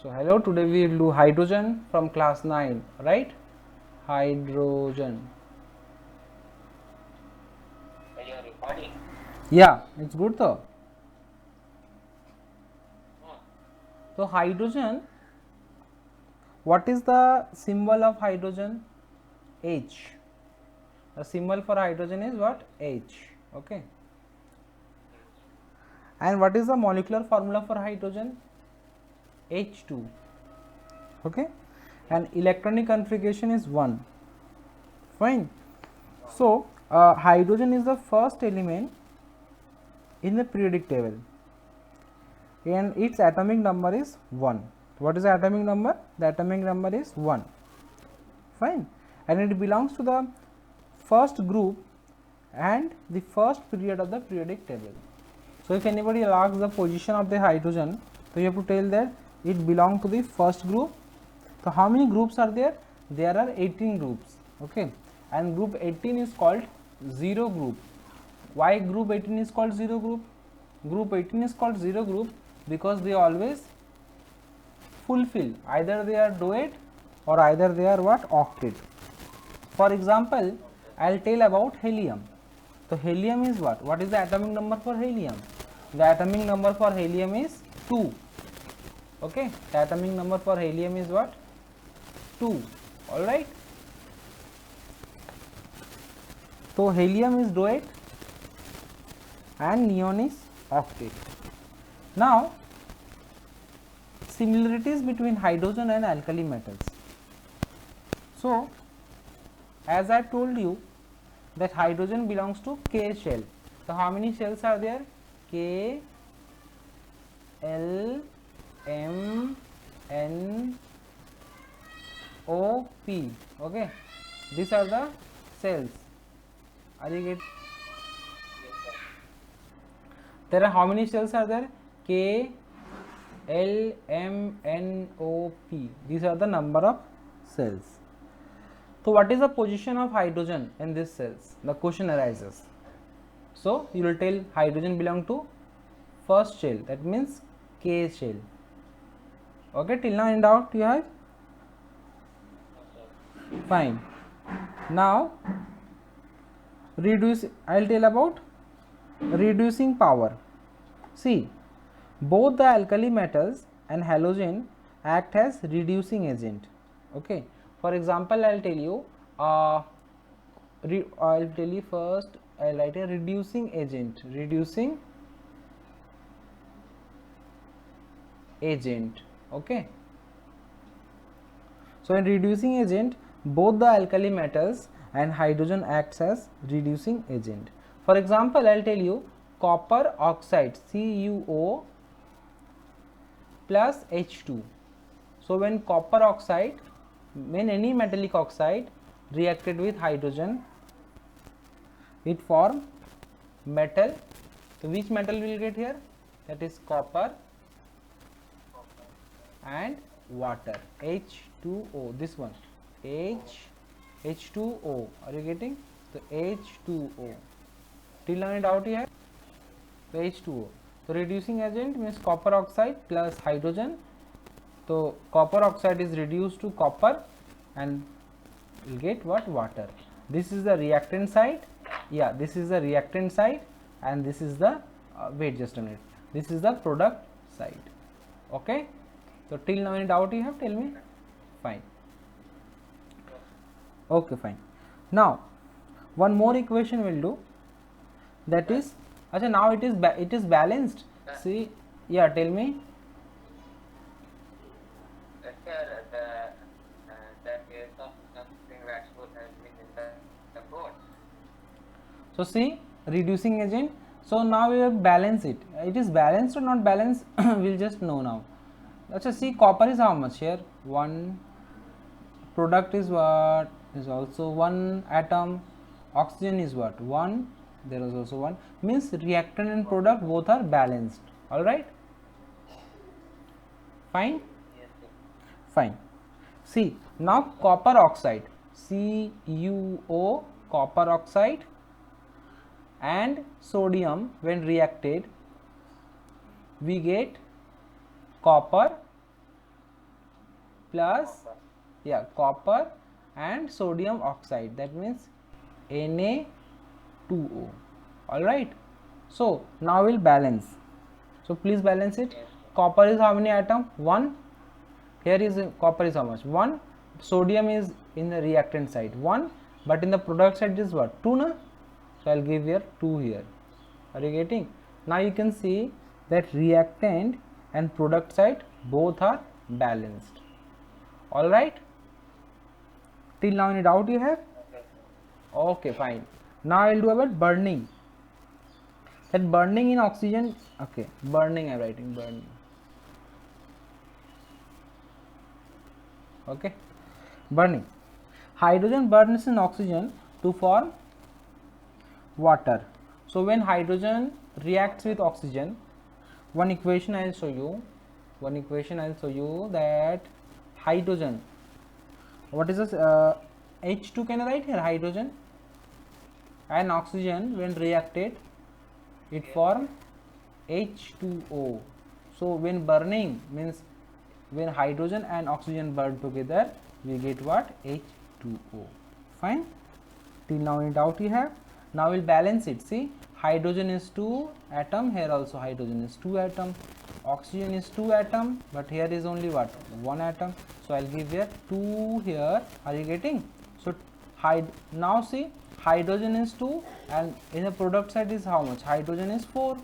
So hello, today we will do hydrogen from class 9, right? Hydrogen. Are you recording? Yeah, it's good though. Hmm. So hydrogen, what is the symbol of hydrogen? H. The symbol for hydrogen is what? H. Okay. And what is the molecular formula for hydrogen? H2. Okay. And electronic configuration is 1. Fine. So hydrogen is the first element in the periodic table and its atomic number is 1. What is the atomic number? The atomic number is 1. Fine. And it belongs to the first group and the first period of the periodic table. So if anybody asks the position of the hydrogen, so you have to tell that it belongs to the first group. So how many groups are there? There are 18 groups. Okay. And group 18 is called 0 group. Why group 18 is called 0 group? Group 18 is called 0 group because they always fulfill, either they are duet or either they are what? Octet. For example, I will tell about helium. So helium is what? What is the atomic number for helium? The atomic number for helium is 2. Okay, the atomic number for helium is what? 2. Alright. So helium is duet and neon is octet. Now similarities between hydrogen and alkali metals. So as I told you that hydrogen belongs to K shell. So how many shells are there? K, L, M, N, O, P. Okay, these are the cells. Are you get? Yes, sir. There are how many cells are there? K, L, M, N, O, P. These are the number of cells. So what is the position of hydrogen in these cells? The question arises. So you will tell hydrogen belong to first shell, that means K shell. Okay, till now in doubt you have? No, sir. Fine. Now reduce, I will tell about reducing power. See, both the alkali metals and halogen act as reducing agent. Okay, for example I will tell you I will tell you first, I will write a reducing agent. Reducing agent. Okay, so in reducing agent both the alkali metals and hydrogen acts as reducing agent. For example I will tell you copper oxide CuO plus H2. So when copper oxide, when any metallic oxide reacted with hydrogen, it form metal. So which metal will get here? That is copper and water, H2O. This one, H2O. Are you getting? So H2O. Till now any doubt you have? So H2O. So reducing agent means copper oxide plus hydrogen. So copper oxide is reduced to copper and will get what? Water. This is the reactant side. Yeah, this is the reactant side and this is the wait just a minute. This is the product side. Okay. So till now any doubt you have? Tell me. Fine. Okay, fine. Now one more equation will do. That is, achha, now it is balanced. See, yeah, tell me. Sir, the case of something waxwood has been in the board. So see, reducing agent. So now we have balance it. It is balanced or not balanced? We'll just know now. Let's see, copper is how much here? 1. Product is what? Is also 1 atom. Oxygen is what? 1. There is also 1. Means reactant and product both are balanced. All right. Fine. Yes, sir. Fine. See, now copper oxide, CuO, copper oxide and sodium, when reacted we get copper plus copper and sodium oxide, that means Na2O. All right, so now we'll balance. So please balance it. Copper is how many atom? 1. Here is copper is how much? 1. Sodium is in the reactant side 1, but in the product side is what? 2 na? So I'll give here 2 here. Are you getting? Now you can see that reactant and product side both are balanced. All right, till now any doubt you have? Okay, fine. Now I'll do about burning. That burning in oxygen, okay, burning, I'm writing burning. Okay, burning. Hydrogen burns in oxygen to form water. So when hydrogen reacts with oxygen, one equation I'll show you that hydrogen, what is this, H2 can I write here? Hydrogen and oxygen when reacted it form H2O. So when burning means when hydrogen and oxygen burn together, we get what? H2O. Fine, till now any doubt you have? Now we'll balance it. See, hydrogen is 2 atom, here also hydrogen is 2 atom, oxygen is 2 atom, but here is only what? 1 atom. So I'll give here 2 here. Are you getting? So now see, hydrogen is 2 and in the product side is how much? Hydrogen is 4.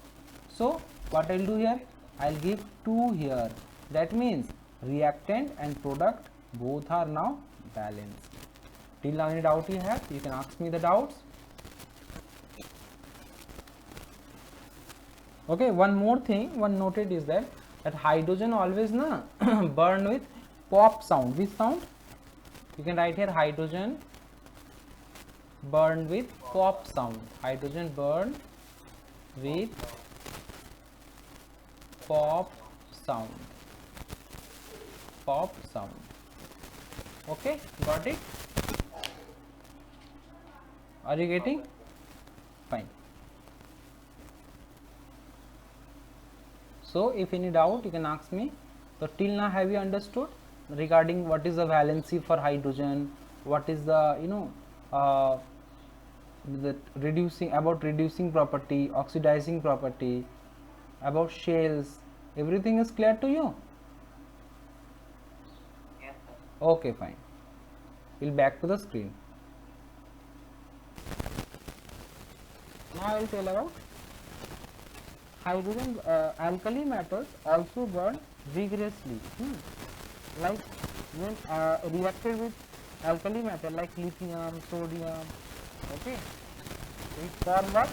So what I'll do here? I'll give 2 here. That means reactant and product both are now balanced. Till now any doubt you have? You can ask me the doubts. Okay, one more thing, one noted is that hydrogen always burn with pop sound. Which sound? You can write here hydrogen burn with pop sound. Hydrogen burn with pop sound. Pop sound. Okay, got it? Are you getting? Fine. So if any doubt you can ask me. So till now have you understood regarding what is the valency for hydrogen, what is the the reducing property, oxidizing property, about shells, everything is clear to you? Yes, sir. Okay, fine. We'll back to the screen. Now I will tell about hydrogen. Alkali metals also burn vigorously. Like when reacted with alkali metal like lithium, sodium, okay, it form what?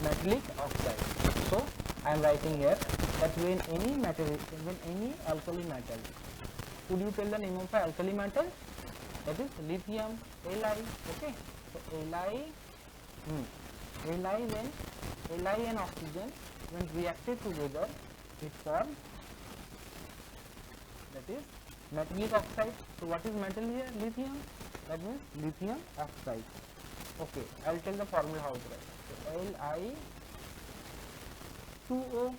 Metallic oxide. So I am writing here that when any alkali metal, could you tell the name of the alkali metal? That is lithium, Li. Okay, so Li when Li and oxygen when reacted together it forms, that is metallic oxide. So what is metal here? Lithium. That means lithium oxide. Okay, I will tell the formula how to write. So Li2O.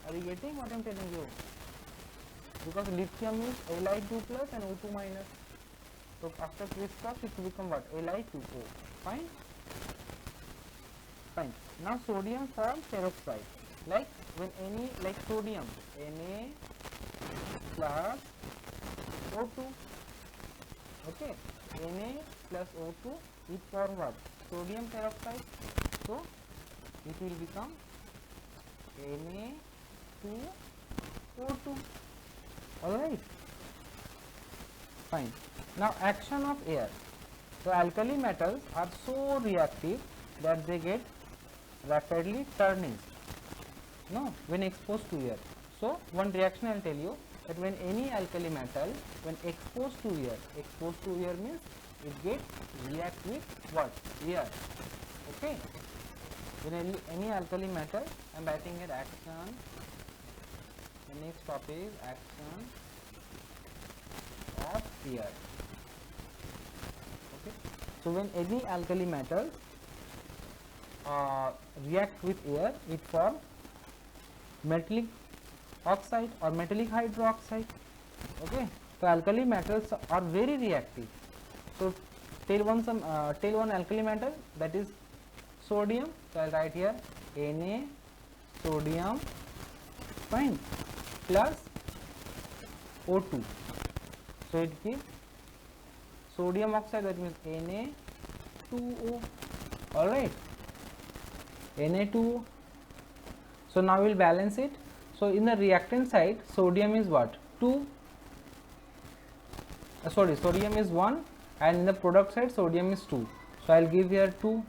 Are you getting what I am telling you? Because lithium is Li2 plus and O2 minus. So after crisscross it will become what? Li2O. Fine. Fine. Now sodium forms peroxide. Like when any, like sodium, Na plus O2. Okay, Na plus O2 it form what? Sodium peroxide. So it will become Na2O2. Alright. Fine. Now action of air. So alkali metals are so reactive that they get rapidly turning when exposed to air. So one reaction I will tell you that when any alkali metal when exposed to air means it gets react with what? Air. Okay. When any alkali metal, I am writing here action. The next topic is action of air. Okay. So when any alkali metal react with air, it forms metallic oxide or metallic hydroxide. Okay, So alkali metals are very reactive. So tell one alkali metal, that is sodium. So I'll write here Na sodium, fine, plus O2. So it gives sodium oxide, that means Na2O. All right, Na2O. So now we'll balance it. So in the reactant side, sodium is what? 2. Sodium is 1, and in the product side, sodium is 2. So I'll give here 2.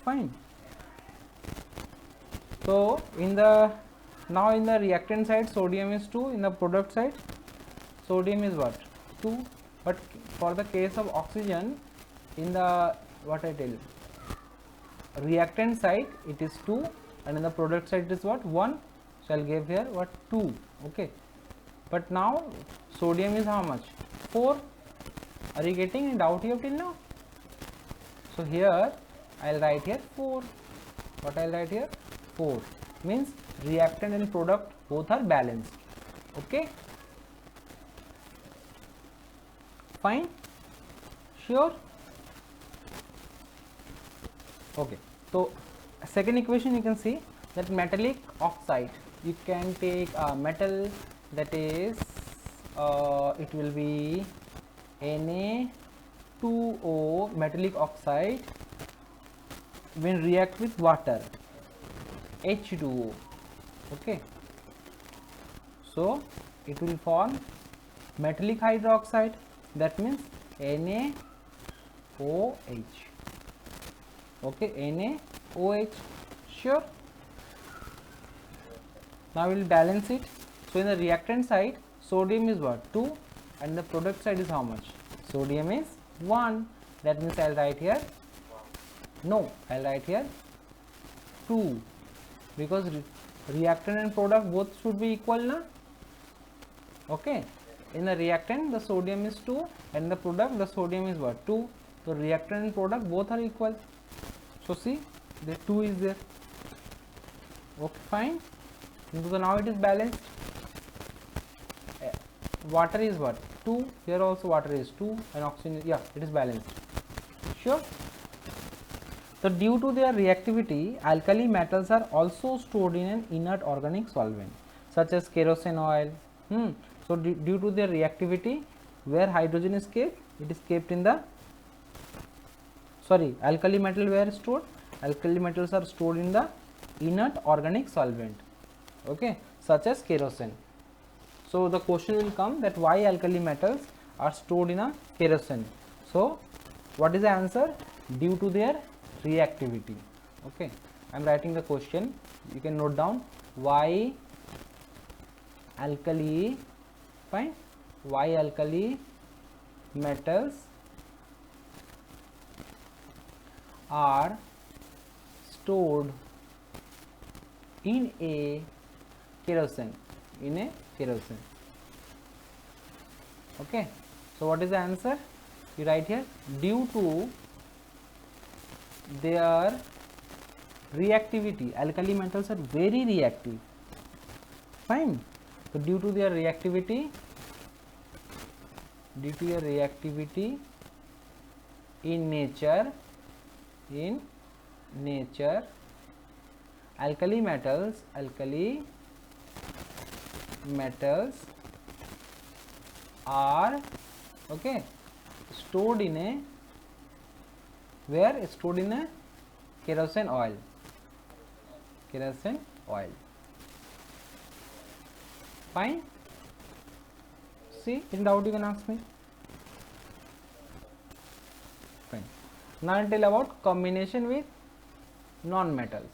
Fine. So now in the reactant side, sodium is 2. In the product side, sodium is what? 2. But for the case of oxygen, in the reactant side it is 2, and in the product side it is what? 1. So I'll give here what? 2. Okay. But now sodium is how much? 4. Are you getting any doubt here till now? So here I'll write here 4. What I'll write here? 4. Means reactant and product both are balanced. Okay. Fine. Sure. Okay. So second equation, you can see that metallic oxide, you can take a metal, that is it will be Na2O metallic oxide, when react with water, H2O. Okay. So it will form metallic hydroxide, that means NaOH. Okay, NaOH. Sure. Now we will balance it. So in the reactant side, sodium is what? 2, and the product side is how much? Sodium is 1. That means I'll write here, no, I'll write here 2, because reactant and product both should be equal, na? Okay. In the reactant, the sodium is 2, and the product, the sodium is what? 2. So reactant and product both are equal. So see, the 2 is there. Okay, fine. So now it is balanced. Water is what? 2. Here also water is 2, and oxygen is, yeah, it is balanced. Sure. So due to their reactivity, alkali metals are also stored in an inert organic solvent, such as kerosene oil. So due to their reactivity, where hydrogen is kept, it is kept in the, alkali metal where stored? Alkali metals are stored in the inert organic solvent, okay, such as kerosene. So the question will come that why alkali metals are stored in a kerosene. So what is the answer? Due to their reactivity. Okay, I am writing the question. You can note down why alkali, fine, why alkali metals are stored in a kerosene, okay. So what is the answer? You write here, due to their reactivity. Alkali metals are very reactive, fine. So due to their reactivity, in nature, alkali metals are, okay, stored in a, where? Stored in a kerosene oil. Fine. See, in doubt you can ask me. Fine. Now I'll tell about combination with non-metals.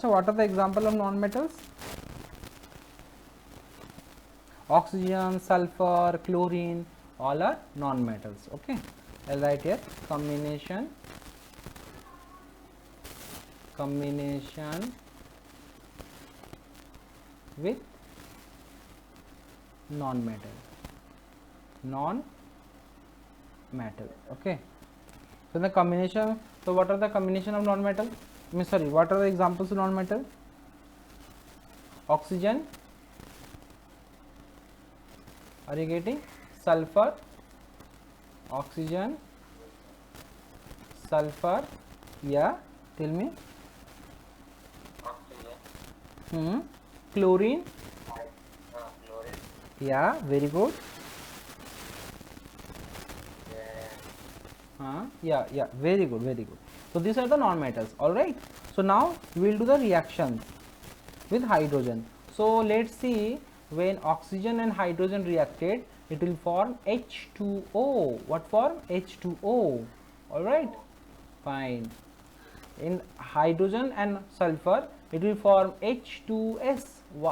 So what are the example of non-metals? Oxygen, sulfur, chlorine, all are non-metals. Okay, I'll write here combination with non-metal. Okay, so the combination, so what are the combination of non-metal? What are the examples of non-metal? Oxygen, Are you getting? Sulfur, oxygen, sulfur, yeah, tell me. Oxygen. Chlorine, Chlorine. yeah, very good. Yeah, very good, very good. So these are the non-metals, all right. So now we will do the reactions with hydrogen. So let's see, when oxygen and hydrogen reacted, it will form H2O. What form? H2O. All right, fine. In hydrogen and sulfur, it will form H2S.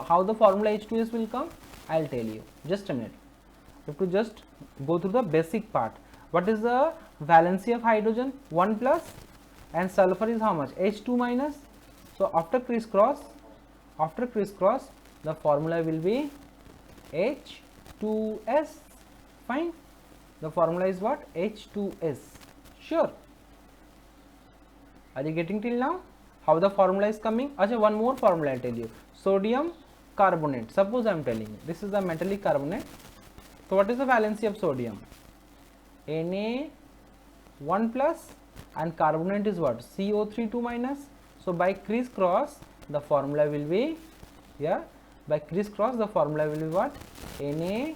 How the formula H2S will come? I'll tell you. Just a minute. You have to just go through the basic part. What is the valency of hydrogen? 1 plus, and sulfur is how much? H2 minus. So after crisscross, the formula will be H2S. Fine. The formula is what? H2S. Sure. Are you getting till now? How the formula is coming? Achha, one more formula I'll tell you. Sodium carbonate. Suppose I am telling you, this is the metallic carbonate. So what is the valency of sodium? Na 1 plus, and carbonate is what? CO3 2 minus. So by crisscross, the formula will be, yeah, by crisscross the formula will be what? Na,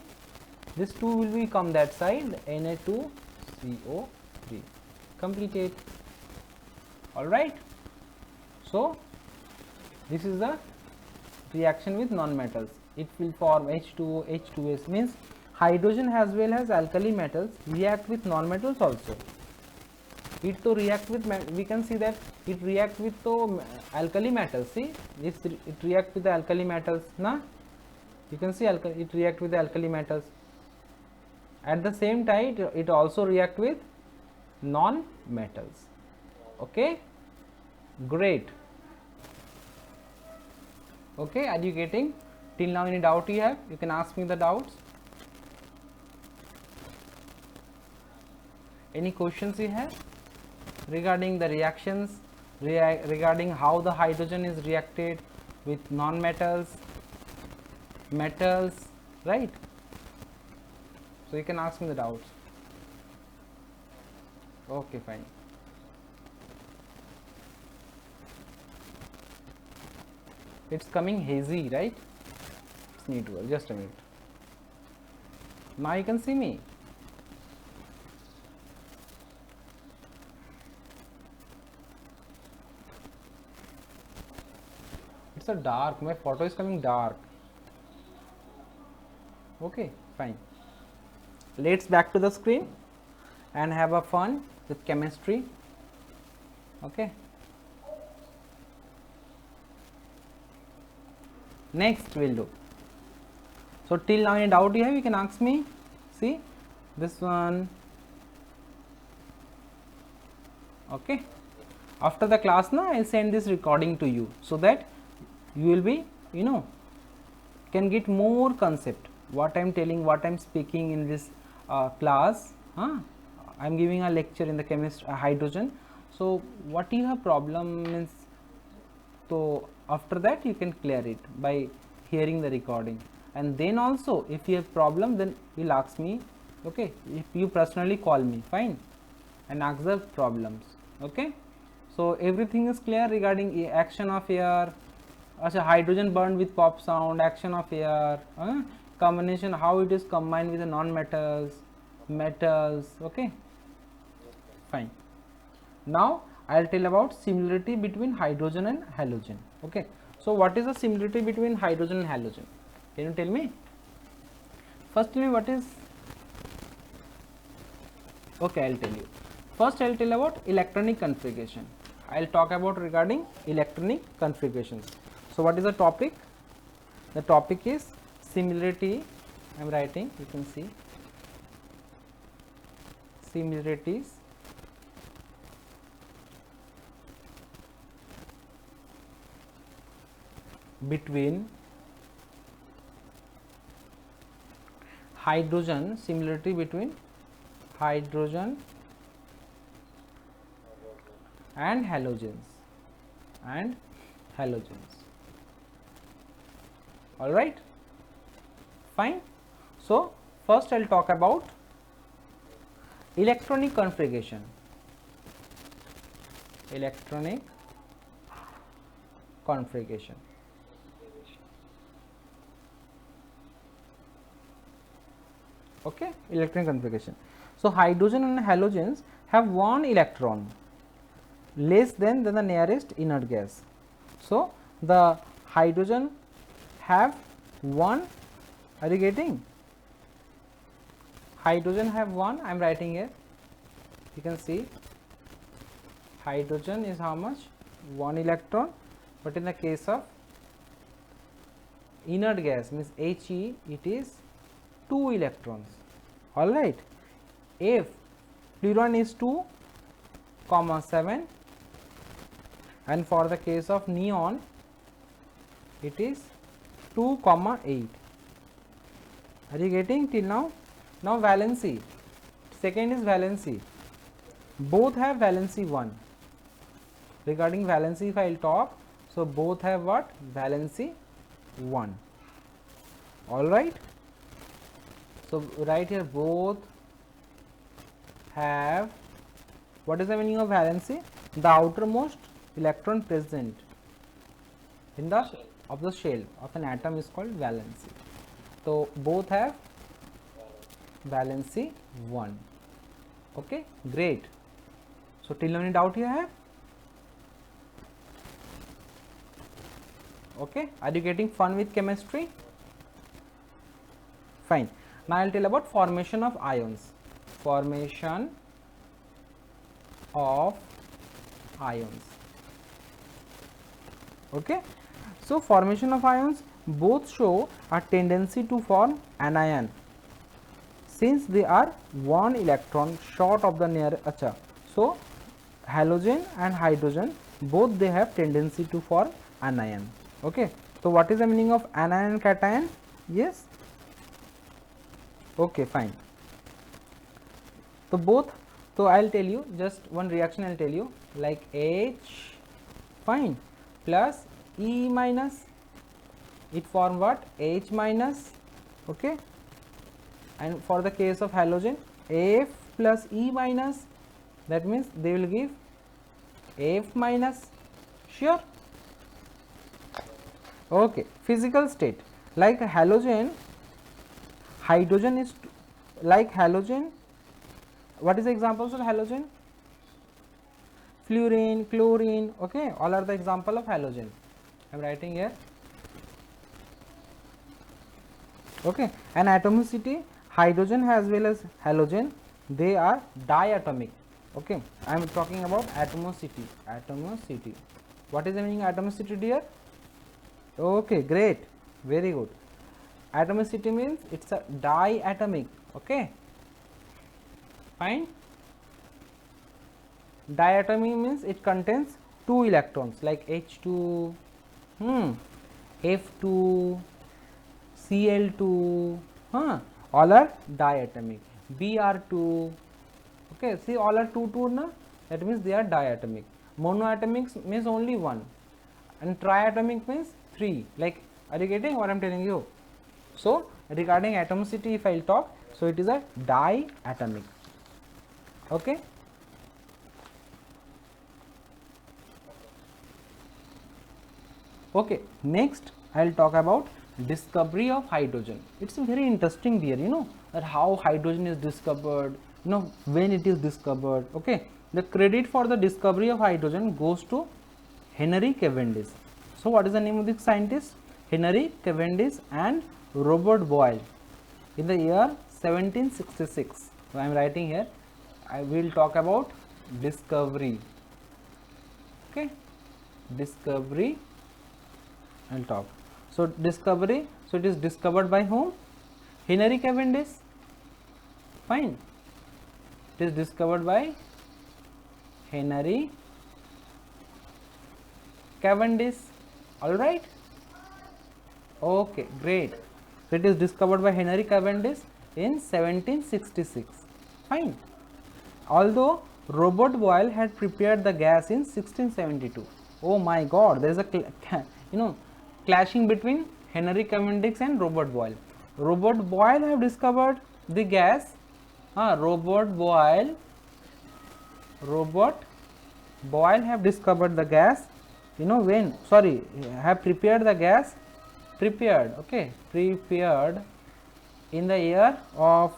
this 2 will become that side, Na2CO3. Completed. Alright. So this is the reaction with non-metals. It will form H2O, H2S, means hydrogen as well as alkali metals react with non-metals also. It to react with, we can see that it react with to alkali metals. See, it react with the alkali metals, na? You can see it react with the alkali metals. At the same time, it also react with non-metals. Okay, great. Okay, are you getting? Till now any doubt you have? You can ask me the doubts. Any questions you have regarding the reactions, regarding how the hydrogen is reacted with non-metals, metals, right? So you can ask me the doubts. Okay, fine. It's coming hazy, right? It's neutral. Just a minute. Now you can see me. It's a dark. My photo is coming dark. Okay, fine. Let's back to the screen and have a fun with chemistry. Okay. Next we'll do. So till now any doubt you have, you can ask me. See this one. Okay. After the class now, I'll send this recording to you so that you will be, can get more concept. What I'm telling, what I'm speaking in this class. I'm giving a lecture in the hydrogen. So what you have problem means, so after that you can clear it by hearing the recording, and then also if you have problem, then you'll ask me. Okay, if you personally call me, fine, and ask the problems. Okay, so everything is clear regarding action of air. Achha, hydrogen burned with pop sound, action of air, combination, how it is combined with the non-metals, metals. Okay, fine. Now I'll tell about similarity between hydrogen and halogen. Okay, so what is the similarity between hydrogen and halogen? Can you tell me? First tell me what is. Okay, I'll tell you. First I'll tell about electronic configuration. I'll talk about regarding electronic configurations. So what is the topic? The topic is similarity. I'm writing, you can see similarities between hydrogen, similarity between hydrogen and halogens, all right, fine. So first I'll talk about electronic configuration. Electronic configuration. Okay, electronic configuration. So hydrogen and halogens have one electron less than the nearest inert gas. So the hydrogen have one, are you getting? Hydrogen have one, I am writing here, you can see hydrogen is how much? 1 electron, but in the case of inert gas means He, it is 2 electrons. Alright, if fluorine is 2, 7, and for the case of neon it is 2, 8. Are you getting till now? Now valency, second is valency, both have valency 1. Regarding valency if I will talk, so both have what? Valency 1. Alright, so right here both have, what is the meaning of valency? The outermost electron present in the of the shell of an atom is called valency. So both have valency 1. Okay, great. So till now any doubt you have? Okay, are you getting fun with chemistry? Fine. Now I will tell about formation of ions. Formation of ions. Okay, so formation of ions both show a tendency to form anion since they are 1 electron short of the near. Acha, so halogen and hydrogen both they have tendency to form anion. Okay, so what is the meaning of anion and cation? Yes, okay, fine. So both, so I will tell you just one reaction, I will tell you, like H, fine, plus E minus, it form what? H minus. Okay, and for the case of halogen, F plus E minus, that means they will give F minus. Sure. Okay, physical state, like halogen, hydrogen is like halogen. What is the examples of halogen? Fluorine, chlorine. Okay, all are the example of halogen. I am writing here. Okay, and atomicity, hydrogen as well as halogen, they are diatomic. Okay, I am talking about atomicity. Atomicity. What is the meaning of atomicity, dear? Okay, great, very good. Atomicity means it's a diatomic. Okay, fine. Diatomic means it contains 2 electrons like H2, F2, Cl2, all are diatomic. Br2, okay, see all are 2 2 na, that means they are diatomic. Monoatomic means only 1 and triatomic means 3. Like, are you getting what I am telling you? So regarding atomicity if I will talk, so it is a diatomic. Okay, okay, next I will talk about discovery of hydrogen. It's very interesting there, you know, that how hydrogen is discovered, you know, when it is discovered. Okay, the credit for the discovery of hydrogen goes to Henry Cavendish. So what is the name of this scientist? Henry Cavendish and Robert Boyle in the year 1766. So I am writing here, I will talk about discovery. Okay, discovery I will talk. So discovery, so it is discovered by whom? Henry Cavendish. Fine, it is discovered by Henry Cavendish. All right, okay, great. So it is discovered by Henry Cavendish in 1766. Fine, although Robert Boyle had prepared the gas in 1672. Oh my god, there is a clashing between Henry Cavendish and Robert Boyle. Robert Boyle have discovered the gas, Robert Boyle have discovered the gas, you know, when, sorry, have prepared the gas, prepared in the year of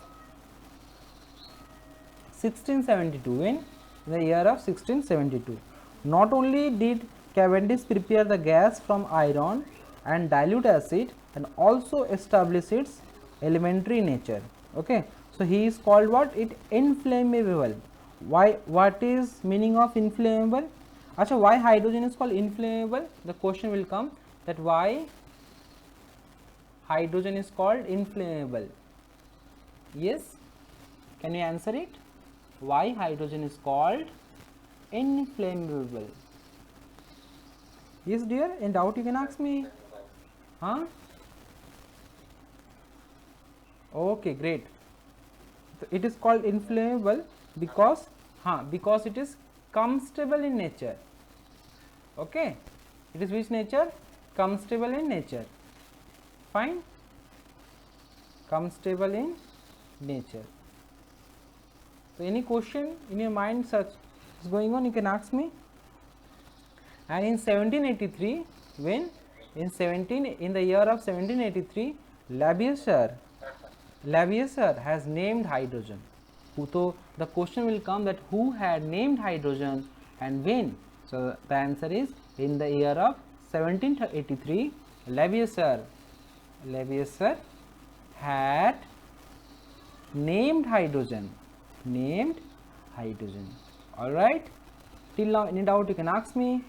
1672, when in the year of 1672. Not only did Cavendish prepare the gas from iron and dilute acid, and also establish its elementary nature. Okay, so he is called what? It inflammable. Why? What is meaning of inflammable? Acha, why hydrogen is called inflammable? The question will come that why hydrogen is called inflammable. Yes, can you answer it? Why hydrogen is called inflammable? Yes dear, in doubt you can ask me. Huh? Okay, great. So it is called inflammable because it is combustible in nature. Okay, it is which nature? Combustible in nature. Fine, combustible in nature. So any question in your mind such is going on, you can ask me. And in 1783, when in the year of 1783, Lavoisier has named hydrogen. So the question will come that who had named hydrogen and when? So the answer is in the year of 1783, Lavoisier had named hydrogen. All right. Till now, any doubt you can ask me.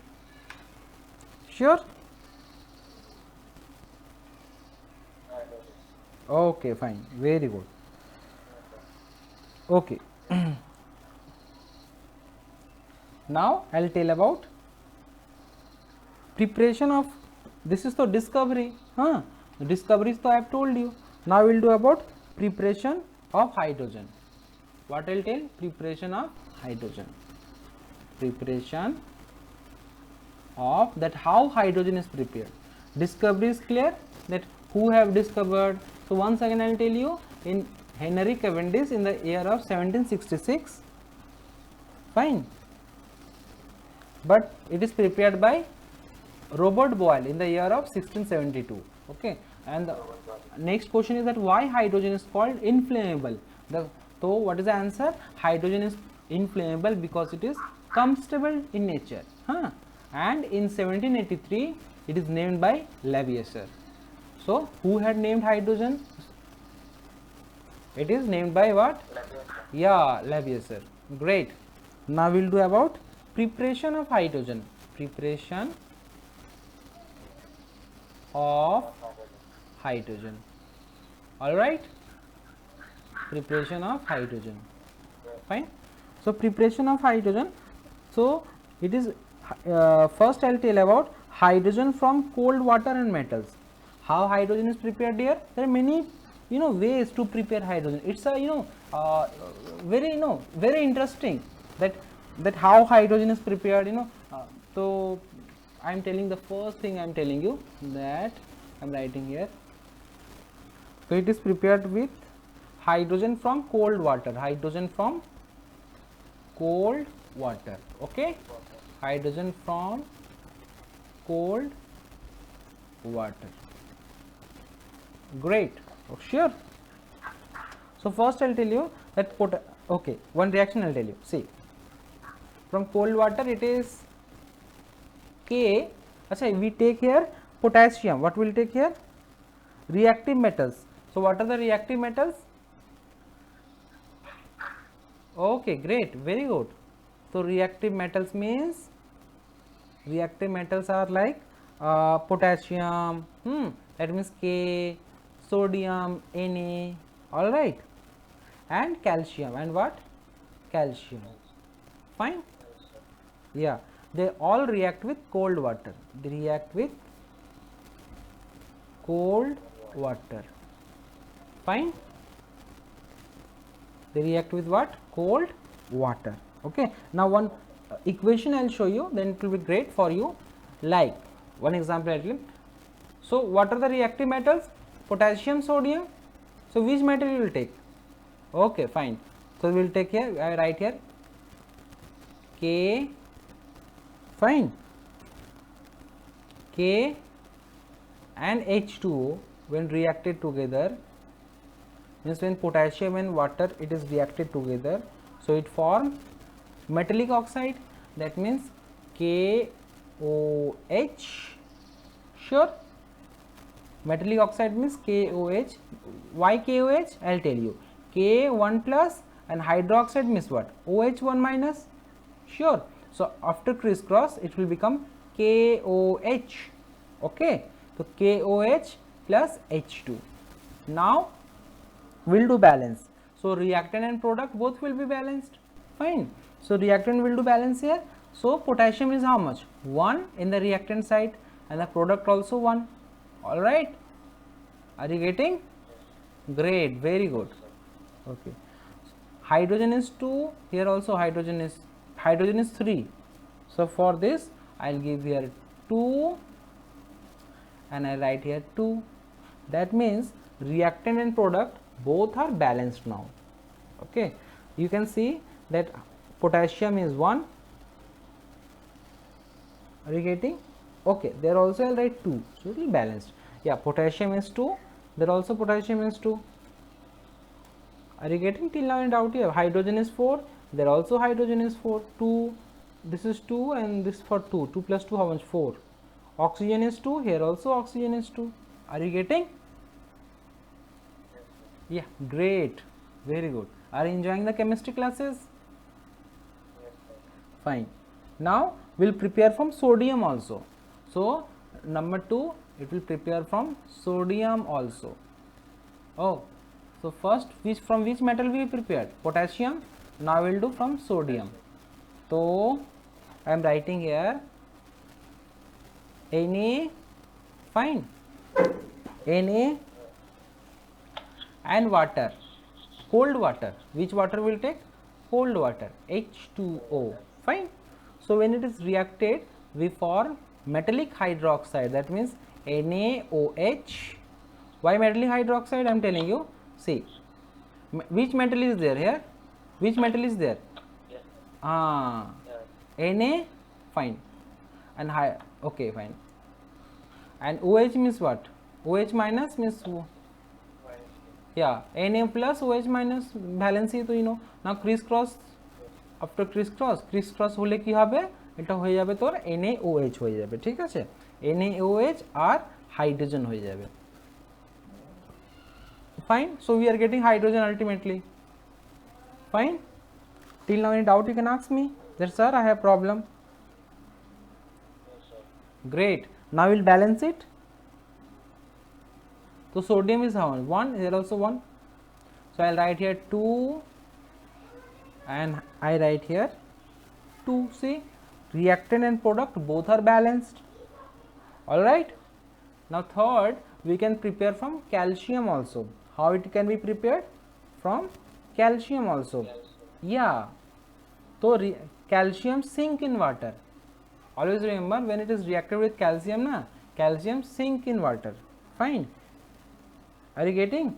Sure. Okay, fine, very good. Okay. Now I will tell about preparation of, this is the discovery, discoveries so I have told you. Now we will do about preparation of hydrogen. What I will tell? Preparation of hydrogen. Preparation of that, how hydrogen is prepared. Discovery is clear, that who have discovered. So once again I will tell you, in Henry Cavendish in the year of 1766, fine, but it is prepared by Robert Boyle in the year of 1672. Okay, and the next question is that why hydrogen is called inflammable. So what is the answer? Hydrogen is inflammable because it is combustible in nature. And in 1783 it is named by Lavoisier. So who had named hydrogen? It is named by what? Yeah, Lavoisier. Great. Now we will do about preparation of hydrogen. Preparation of hydrogen. All right. Preparation of hydrogen. Fine. So preparation of hydrogen. So it is first I will tell about hydrogen from cold water and metals. How hydrogen is prepared here? There are many ways to prepare hydrogen. It's a very interesting that how hydrogen is prepared. So I am telling the first thing I am telling you, that I am writing here. So it is prepared with hydrogen from cold water. Hydrogen from cold water. Okay, hydrogen from cold water. Great. Oh, sure. So first I will tell you that okay, one reaction I will tell you. See, from cold water it is K. Achha, we take here potassium. What will take here? Reactive metals. So what are the reactive metals? Okay, great, very good. So reactive metals means, reactive metals are like potassium, that means K, sodium, Na, all right, and calcium. And what? Calcium. Fine. Yeah, they all react with cold water. They react with cold water. Fine. They react with what? Cold water. Okay. Now one equation I will show you, then it will be great for you. Like one example I will. So what are the reactive metals? Potassium, sodium. So which metal you will take? Okay, fine. So we'll take here, I write here K, fine, K and H2O when reacted together, means when potassium and water it is reacted together, so it form metallic oxide, that means KOH. Sure, metallic oxide means KOH. Why KOH? I'll tell you. K1 plus and hydroxide means what? OH1 minus. Sure. So after crisscross it will become KOH. Okay. So KOH plus H2. Now we'll do balance. So reactant and product both will be balanced. Fine. So reactant will do balance here. So potassium is how much? 1 in the reactant side and the product also 1. All right. Are you getting? Great. Very good. Okay. Hydrogen is 2. Here also hydrogen is 3. So for this I'll give here 2 and I write here 2. That means reactant and product both are balanced now. Okay. You can see that potassium is 1. Are you getting? Okay. There also I'll write 2. So it will be balanced. Yeah, potassium is 2. There also potassium is 2. Are you getting till now in doubt here? Hydrogen is 4. There also hydrogen is 4. 2. This is 2 and this for 2. 2 plus 2 how much? 4. Oxygen is 2. Here also oxygen is 2. Are you getting? Yeah, great. Very good. Are you enjoying the chemistry classes? Fine. Now we'll prepare from sodium also. So number 2, it will prepare from sodium also. Oh, so first from which metal we prepared? Potassium. Now we'll do from sodium. So I am writing here Na, fine, Na and water, cold water. Which water will take? Cold water, H2O, fine. So when it is reacted, we form metallic hydroxide, that means NaOH. Why metallic hydroxide? I am telling you. See, which metal is there here? Which metal is there? Na, fine, and high. Okay, fine. And OH means what? OH minus means, yeah, Na plus OH minus, valency to you know. Now crisscross, after crisscross হলে কি হবে? এটা হয়ে যাবে তোর NaOH হয়ে যাবে, ঠিক আছে? NaOH আর হাইড্রোজেন হয়ে যাবে। Fine. So we are getting hydrogen ultimately. Fine. Till now any doubt you can ask me that sir I have problem. Great. Now we'll balance it. So sodium is how much? 1. Here also 1. So I'll write here 2 and I write here 2. See, reactant and product both are balanced. All right. Now third, we can prepare from calcium also. How it can be prepared? From calcium also. Yeah. So calcium sink in water. Always remember, when it is reacted with calcium, calcium sink in water. Fine. Are you getting?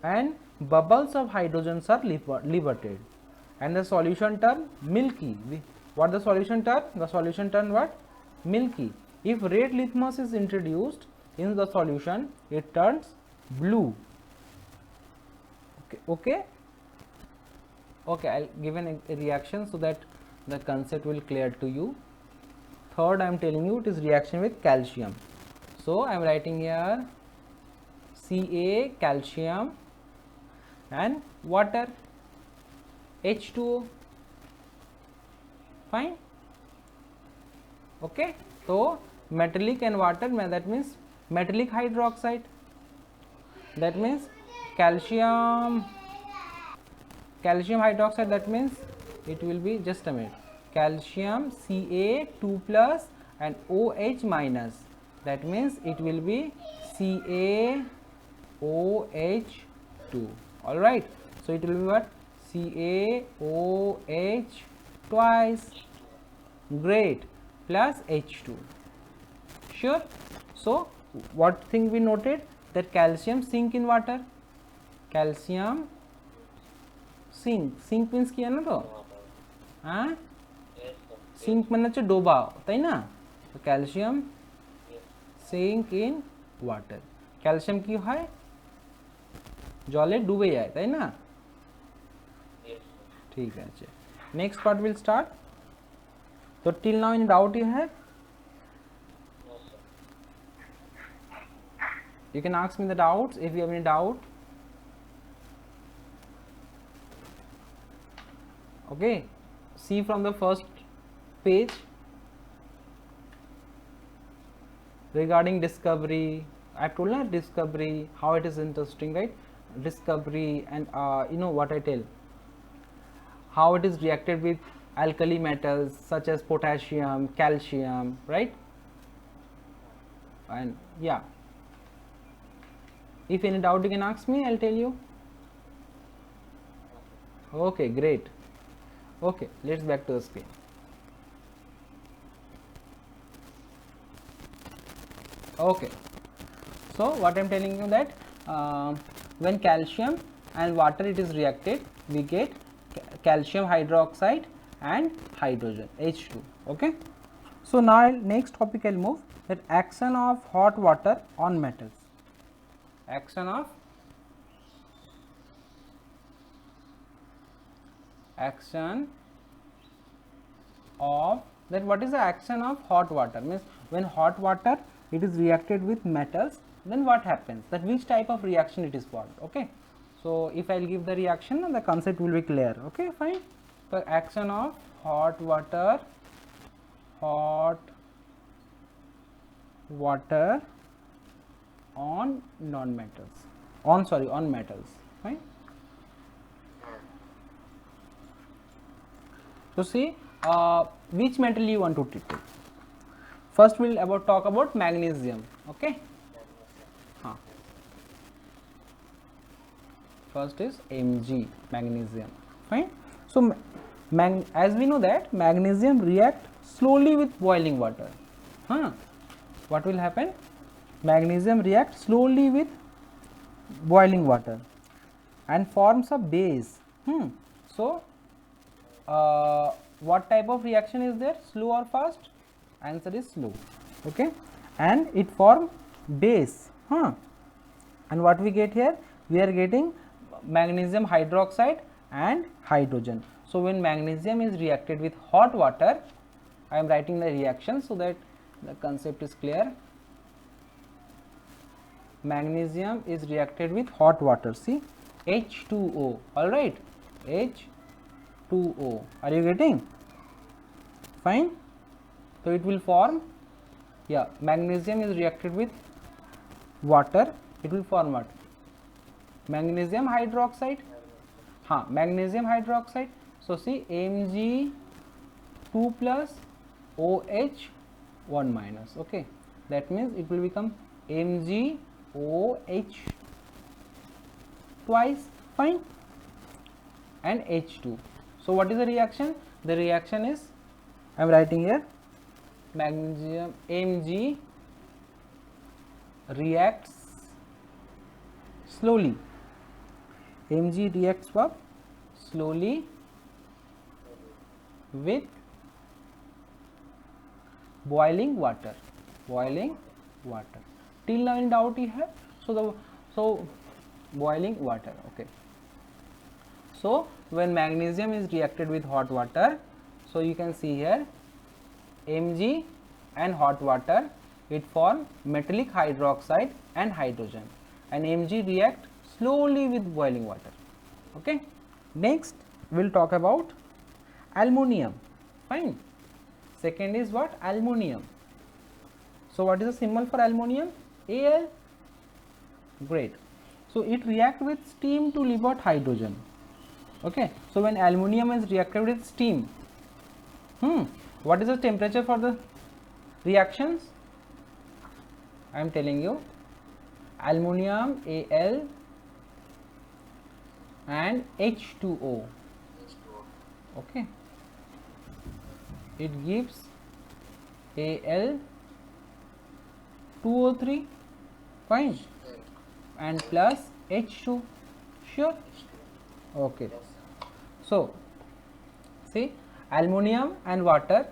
And bubbles of hydrogens are liberated. And the solution turn milky. What the solution turn? The solution turn what? Milky. If red litmus is introduced in the solution, it turns blue. Okay. I'll give a reaction so that the concept will clear to you. Third, I am telling you it is reaction with calcium. So I am writing here Ca, calcium, and water, H2O. Fine. Okay. So metallic and water, that means metallic hydroxide. That means calcium hydroxide. That means it will be, just a minute, calcium Ca2 plus and OH minus. That means it will be CaOH2. All right. So it will be what? CaOH twice. Great. Plus H2. Sure. So what thing we noted? That calcium sink in water. Calcium sink means কি জানো তো? হ্যাঁ, Yes, sir. Sync মানে হচ্ছে ডোবা, তাই না? তো calcium Yes. Sink in water, calcium কি হয়, জলে ডুবে যায়, তাই না? Yes, sir. ঠিক আছে, নেক্সট পার্ট উইল স্টার্ট। তো till now any doubt you have? No, sir. You can ask me the doubts if you have any doubt. Okay, see from the first page regarding discovery. I've told you discovery, how it is interesting, right? Discovery, and you know what I tell, how it is reacted with alkali metals such as potassium, calcium, right? And yeah, if any doubt you can ask me, I'll tell you. Okay, great. Okay, let's back to the screen. Okay, so what I'm telling you that when calcium and water it is reacted, we get calcium hydroxide and hydrogen, H2. Okay, so now next topic I'll move, that action of hot water on metals. Action of that, what is the action of hot water? Means when hot water it is reacted with metals, then what happens, that which type of reaction it is formed. Okay, so if I'll give the reaction, the concept will be clear. Okay, fine. So action of hot water on non-metals, on metals, fine. So see, which metal you want to treat it. First we'll talk about magnesium. Okay, first is Mg, magnesium, fine. So as we know that magnesium react slowly with boiling water. What will happen? Magnesium react slowly with boiling water and forms a base. So what type of reaction is there, slow or fast? Answer is slow. Okay, and it form base. And what we get here, we are getting magnesium hydroxide and hydrogen. So when magnesium is reacted with hot water, I am writing the reaction so that the concept is clear. Magnesium is reacted with hot water, see, H2O, all right, H2O, are you getting? Fine. So it will form, yeah, magnesium is reacted with water, it will form what? Magnesium hydroxide. Magnesium hydroxide. So see, Mg2 plus OH 1 minus. Okay, that means it will become MgOH twice, fine, and H2. So what is the reaction? The reaction is, I am writing here, magnesium Mg reacts slowly. Mg reacts what? Slowly with boiling water. Till now in doubt you have? So boiling water. Okay, so when magnesium is reacted with hot water, so you can see here Mg and hot water, it form metallic hydroxide and hydrogen, and Mg react slowly with boiling water. Okay, next we'll talk about aluminum, fine. Second is what? Aluminum. So what is the symbol for aluminum? Al. Great. So it react with steam to liberate hydrogen. Okay, so when aluminum is reacted with steam, what is the temperature for the reactions? I am telling you, aluminum Al and H2O. Okay, it gives Al2O3, fine, and plus H2, sure. Okay, So see, aluminum and water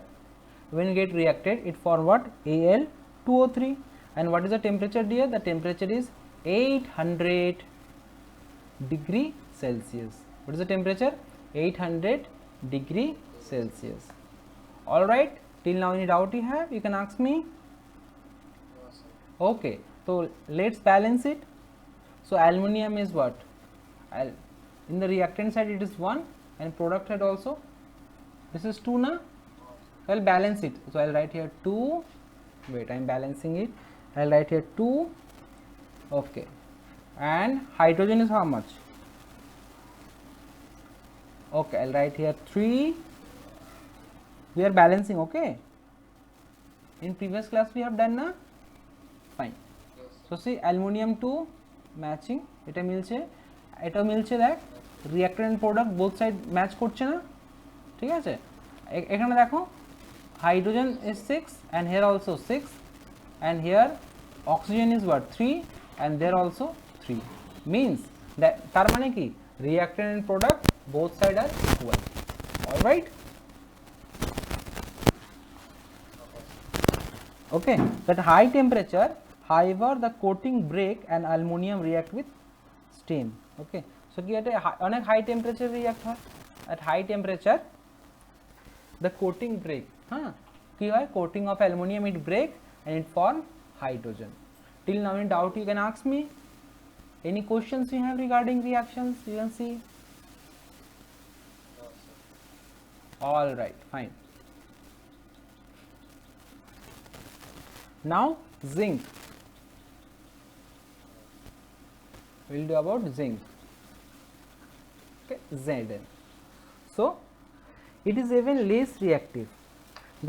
when get reacted, it form what? Al2O3. And what is the temperature dear? The temperature is 800 degree Celsius. What is the temperature? 800 degree Celsius. All right, till now any doubt you have, you can ask me. Okay, so let's balance it. So aluminum is what? In the reactant side it is 1 and product side also this is 2 na. I'll balance it. So I'll write here 2. Wait, I'm balancing it. I'll write here 2. Okay, and hydrogen is how much? Okay, I'll write here 3. We are balancing. Okay, in previous class we have done na. Fine. So see, aluminum to matching এটা মিলছে, এটা মিলছে, দেখ reactor and product both side match করছে না, ঠিক আছে। এখানে দেখো hydrogen is 6 and here also 6 and here oxygen is what? 3 and there also 3, means that তার মানে কি reactant and product both side are equal. All right, okay, at high temperature however the coating break and aluminum react with steam. Okay, so কি এটা অনেক high temperature react হয়, at high temperature the coating break, হ্যাঁ কি হয়, coating of aluminum it break and it form hydrogen. Till now in doubt you can ask me. Any questions you have regarding reactions? You can see. All right, fine. Now zinc, we'll do about zinc. Okay, Zn. So it is even less reactive,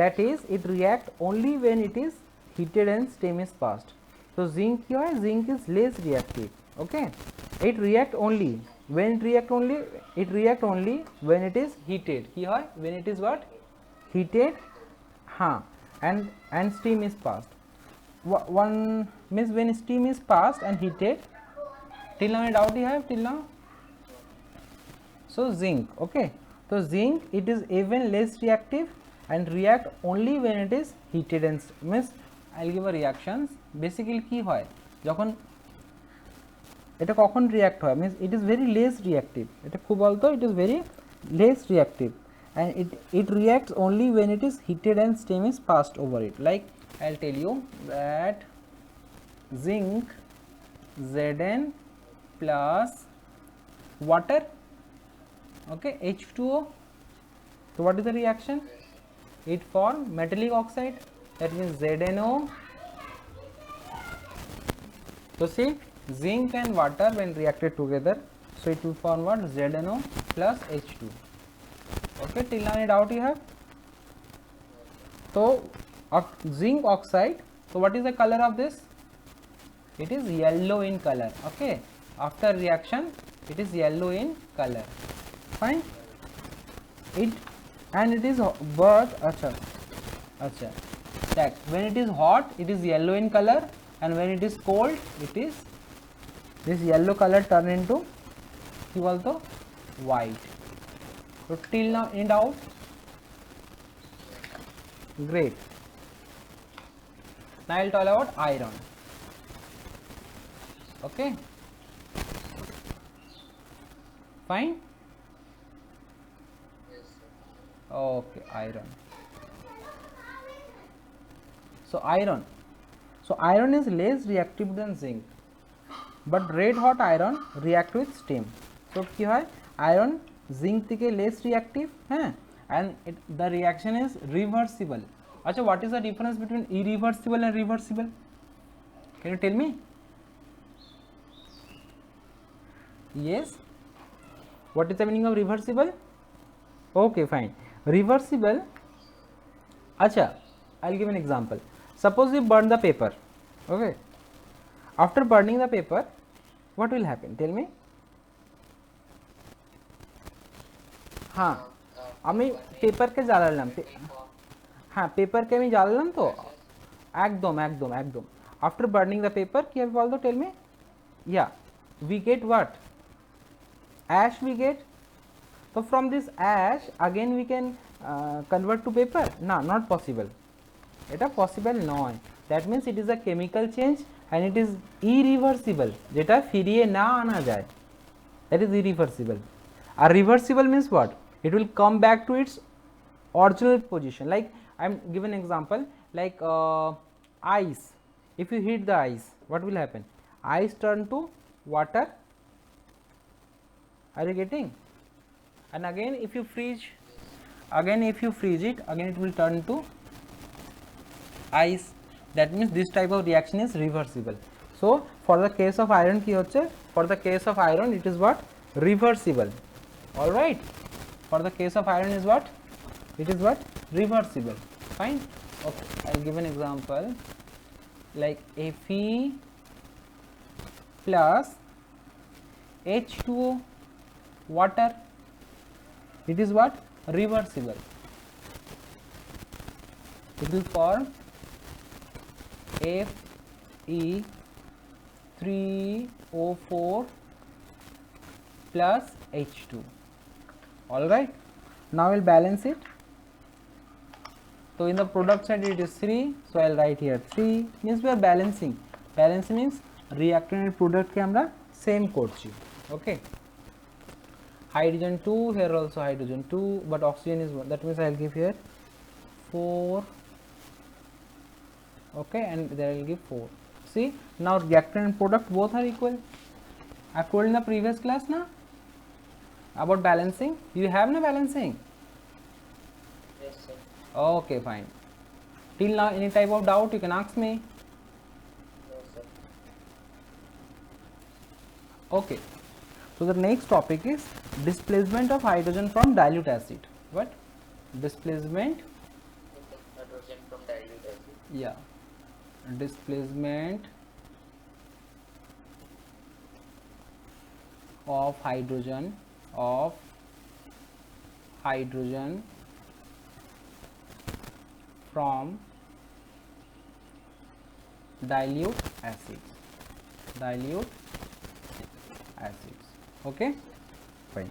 that is it react only when it is heated and steam is passed. So zinc here, zinc is less reactive. Okay, it react only when it react only when it is heated. Here when it is what? Heated, and steam is passed. One means when steam is passed and heated. Till now any doubt you have till now? So zinc, okay, so zinc it is even less reactive and react only when it is heated and means I'll give a reactions. Basically কি হয় যখন এটা কখন react হয়, means it is very less reactive, এটা খুব বলতো it is very less reactive and it reacts only when it is heated and steam is passed over it. Like I'll tell you that zinc Zn plus water, okay, H2O. So what is the reaction? It form metallic oxide, that means ZnO. So see, zinc and water when reacted together, so it will form what? ZnO plus H2. Okay, till now any doubt you have? So of zinc oxide, so what is the color of this? It is yellow in color. Okay, after reaction it is yellow in color. Fine. It and it is but acha that when it is hot it is yellow in color and when it is cold it is this yellow color turn into কি বলতো white. So till now in doubt? Great. Now I'll talk about iron. Okay, fine. Okay, iron. So iron is less reactive than zinc, but red hot iron react with steam. So কি হয়, iron zinc থেকে less reactive, and the reaction is reversible. Acha, what is the difference between irreversible and reversible? Can you tell me? Yes, what is the meaning of reversible? Okay, fine. Reversible, acha, I'll give an example. Suppose you burn the paper, okay, after burning the paper what will happen, tell me? আমি পেপারকে জ্বালালাম, পেপারকে আমি জ্বালালাম তো একদম after burning the paper কি হবে বলতো, tell me? Yeah, we get what? Ash we get. So from this ash again we can convert to paper? No, not possible. এটা possible নয়। That means it is a chemical change and it is irreversible, যেটা ফিরিয়ে না আনা যায়, that is irreversible. আর reversible means what? It will come back to its original position. Like I am given example, like ice. If you heat the ice, what will happen? Ice turn to water. Are you getting? And again if you freeze, it again it will turn to ice. That means this type of reaction is reversible. So for the case of iron ki hocche, for the case of iron it is what? Reversible. All right, for the case of iron is what? It is what? Reversible. Fine. Okay, I'll give an example, like Fe plus H2O water, it is what? Reversible. It will form Fe3O4 plus H2. All right, now we'll balance it. So in the product side it is 3, so I'll write here 3, means we are balancing. Balance means reactant and product ke amra same korchi. Okay, hydrogen 2, here also hydrogen 2, but oxygen is 1, that means I'll give here 4. Okay, and there I'll give 4. See, now reactant and product both are equal. I've told in the previous class na about balancing. You have no balancing? Yes, sir. Okay, fine. Till now any type of doubt you can ask me. No, sir. Okay, so the next topic is displacement of hydrogen from dilute acid. What? Displacement? Hydrogen from dilute acid. Yeah, displacement of hydrogen from dilute acids. Okay, fine.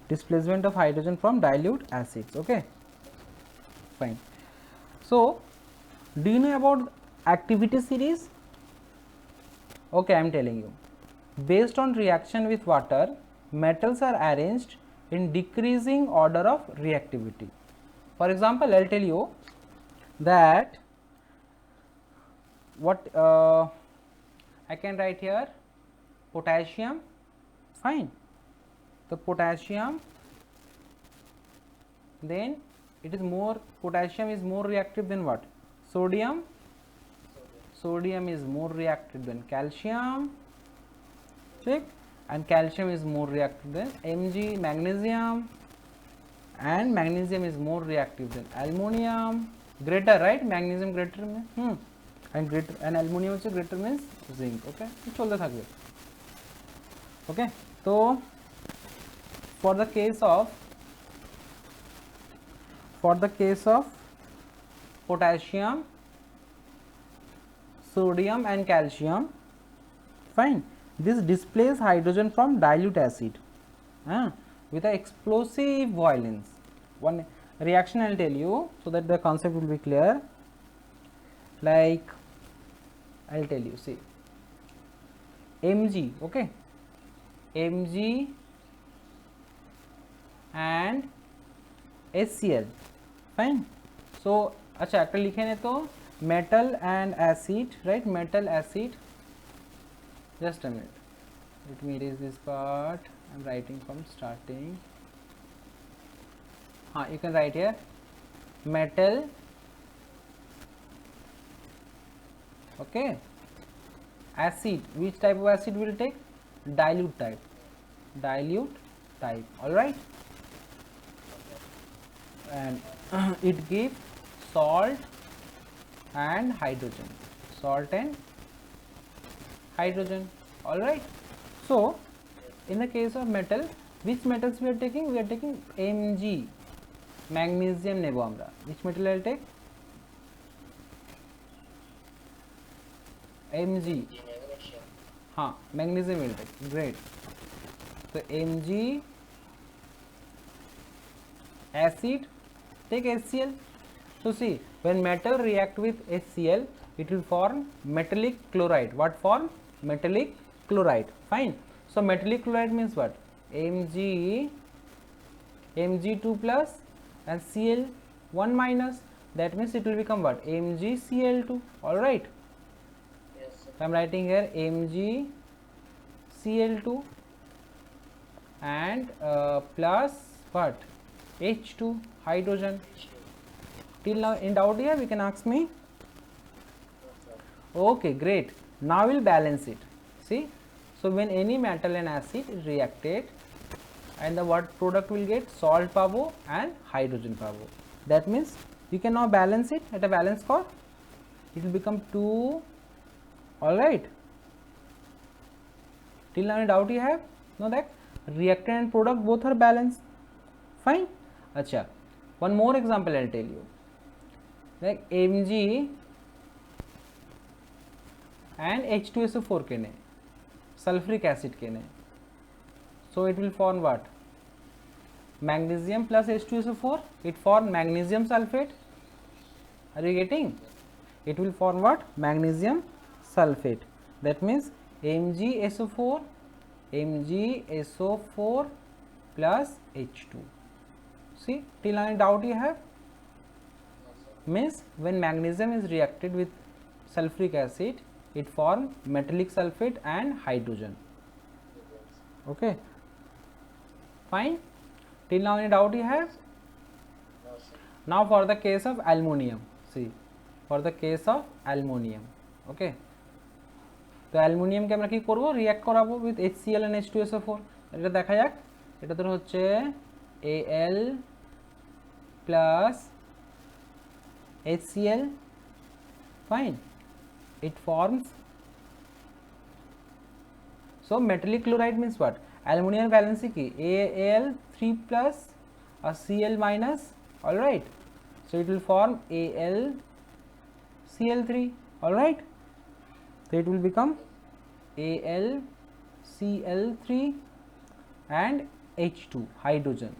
Displacement of hydrogen from dilute acids. Okay, fine. So do you know about activity series? Okay, I am telling you. Based on reaction with water, metals are arranged in decreasing order of reactivity. For example, I'll tell you that what I can write here, potassium. Fine. The potassium, then it is more, potassium is more reactive than what? Sodium. Sodium is more reactive than calcium. Check. And calcium is more reactive than Mg. Magnesium, and magnesium is more reactive than aluminum. Greater, right? Magnesium greater and greater, and aluminum also greater means zinc. Okay, cholte thakbe. Okay, so for the case of potassium, sodium and calcium, fine, this displaces hydrogen from dilute acid with an explosive violence. One reaction I'll tell you so that the concept will be clear. Like I'll tell you, see, Mg, okay, Mg and HCl, fine. So अच्छा একটা লিখে নে তো, metal and acid, right? Metal acid, just a minute, let me erase this part. I'm writing from starting. You can write here metal, okay, acid. Which type of acid will take? Dilute type. All right, and it gives salt and hydrogen. All right. So in the case of metal, which metals we are taking? We are taking Mg, magnesium nebo amra. Which metal I will take? Mg. हाँ magnesium मिलता है, great. तो Mg acid take HCl. So see, when metal react with HCl, it will form metallic chloride. What form? Metallic chloride. Fine. So metallic chloride means what? Mg2 plus and Cl1 minus. That means it will become what? MgCl2. All right. Yes, sir. So I am writing here MgCl2 and plus what? H2 hydrogen. Till now in doubt here we can ask me. No, sir. Okay, great. Now we'll balance it. See, so when any metal and acid is reacted, and the what product will get? Salt pavo and hydrogen pavo. That means you can now balance it at a balance score. It will become 2. All right. Till now any doubt you have? No, that reactant and product both are balanced. Fine. Acha. One more example I'll tell you. Like Mg and H2SO4 के ने sulfuric acid के ने, so it will form what? Magnesium plus H2SO4, it form magnesium sulfate. Are you getting? It will form what? Magnesium sulfate. That means MgSO4 plus H2. See, till now any doubt you have? No, sir. Means when magnesium is reacted with sulfuric acid, it form metallic sulfate and hydrogen. Okay, fine. Till now any doubt you have? No, sir. Now for the case of aluminium, see, for the case of aluminium, okay, তো aluminium কে আমরা কি করব? React করাবো with HCl and H2SO4. এটা দেখা যাক, এটা তো হচ্ছে Al plus HCl. Fine, it forms, so metallic chloride means what? Aluminum valency ki Al3 plus or Cl minus. All right, so it will form AlCl3. all right, so it will become AlCl3 and H2 hydrogen.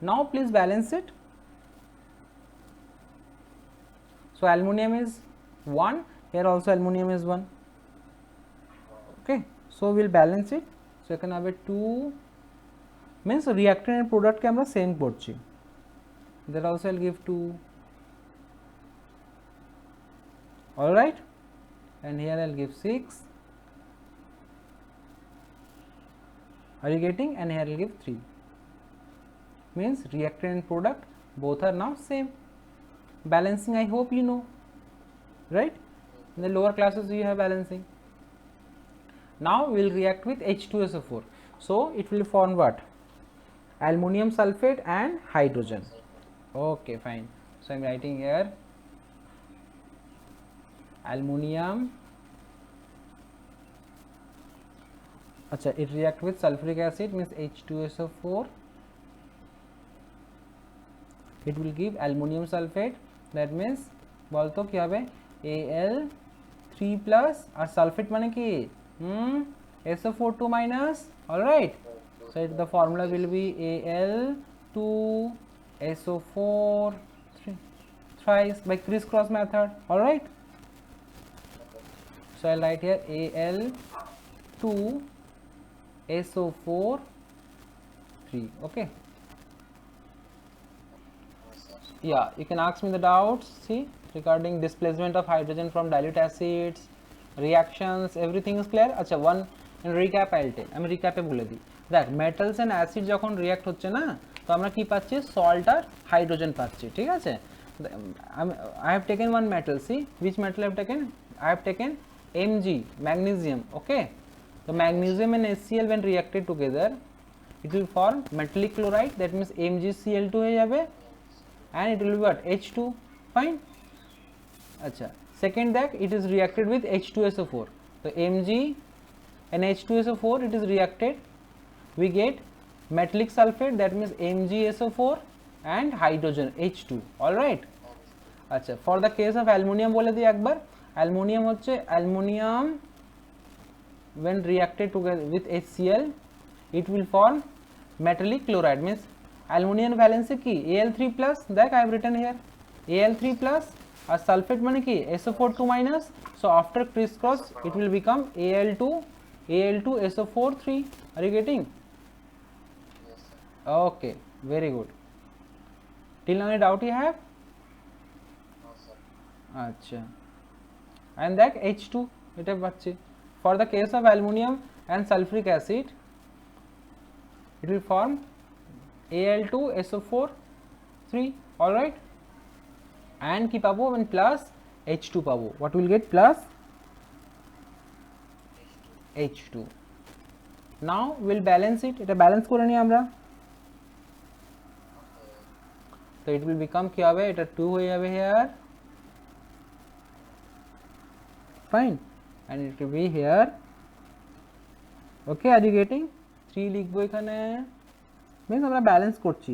Now please balance it. So aluminum is 1, here also aluminum is 1. Okay, so we'll balance it. So এখানে হবে 2, means reactant and product কে আমরা same করছি. That also I'll give 2. all right, and here I'll give 6. Are you getting? And here I'll give 3. Means reactant and product both are now same. Balancing I hope you know, right? In the lower classes you have balancing. Now we will react with H2SO4. So it will form what? Aluminium sulfate and hydrogen. Okay, fine. So I am writing here aluminium. Acha, it react with sulfuric acid means H2SO4. It will give aluminium sulfate. That means বলতো কি হবে? Al3 plus আর sulfate মানে কি? SO4 2 minus. all right, so the formula will be Al2 SO4 thrice by crisscross method. all right, so I'll write here Al2 SO4 3. okay, yeah, you can ask me the doubts, see, regarding displacement of hydrogen from dilute acids, reactions, everything is clear. acha, one in recap I'll tell, আমি রিক্যাপে বলে দিই। দেখ, metals and acid যখন react হচ্ছে না, তো আমরা কি পাচ্ছি? সল্ট আর হাইড্রোজেন পাচ্ছি, ঠিক আছে? I have taken one metal, see which metal I have taken? I have taken Mg, magnesium. okay, the magnesium and HCl when reacted together, it will form metallic chloride. that means MgCl2 হয়ে যাবে, and it will be what? H2. fine. acha, second that it is reacted with H2SO4. so Mg and H2SO4 it is reacted, we get metallic sulfate, that means MgSO4 and hydrogen H2. all right, acha, for the case of aluminium বলে দিই একবার। aluminium হচ্ছে aluminium when reacted together with HCl, it will form metallic chloride, means aluminum valency की Al3 plus, that I have written here Al3 plus, और sulfate माने की SO4 2 minus, so after crisscross it will become Al2 SO4 3. Are you getting? Yes, sir. Okay, very good. Till now any doubt you have? No, sir. अच्छा, and that H2 এটা बच्चे, for the case of aluminum and sulfuric acid it will form Al2 SO4 3. all right, and কি পাবো and plus H2 পাবো, what will get plus H2. H2. now we'll balance it, এটা balance করে নিই আমরা, Okay. তো it will become কি হবে, এটা 2 হয়ে যাবে here, fine, and it will be here. okay, are you getting? 3 লিখবো এখানে, means আমরা ব্যালেন্স করছি,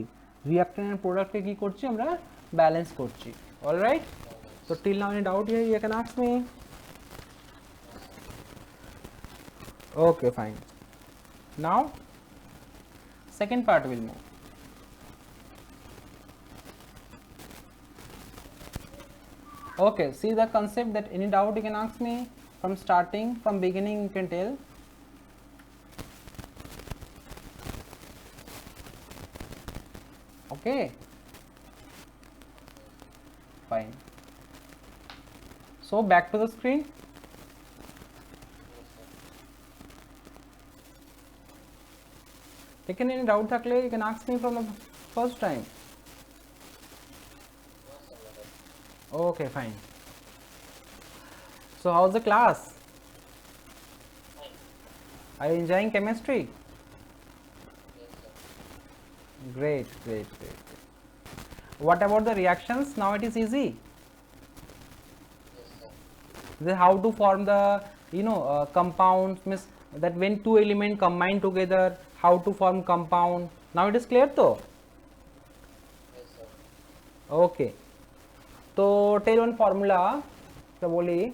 রিঅ্যাকট্যান্ট এন্ড প্রোডাক্টকে কি করছি আমরা, ব্যালেন্স করছি। Alright, so till now any doubt here you can ask me? okay, fine. now second part will move. okay, see the concept, that any doubt you can ask me from starting, from beginning you can tell. okay, fine. so back to the screen. Yes, sir. taken any doubt থাকলে you can ask me from the first time. No, sir. Madam. okay, fine. so how's the class? Fine. are you enjoying chemistry? Yes, sir. great, great, great. what about the reactions? now it is easy. Yes, sir. This how to form the compounds, means that when two elements combine together, how to form compound. now it is clear though. Yes, sir. okay, तो tell one formula, तो बोली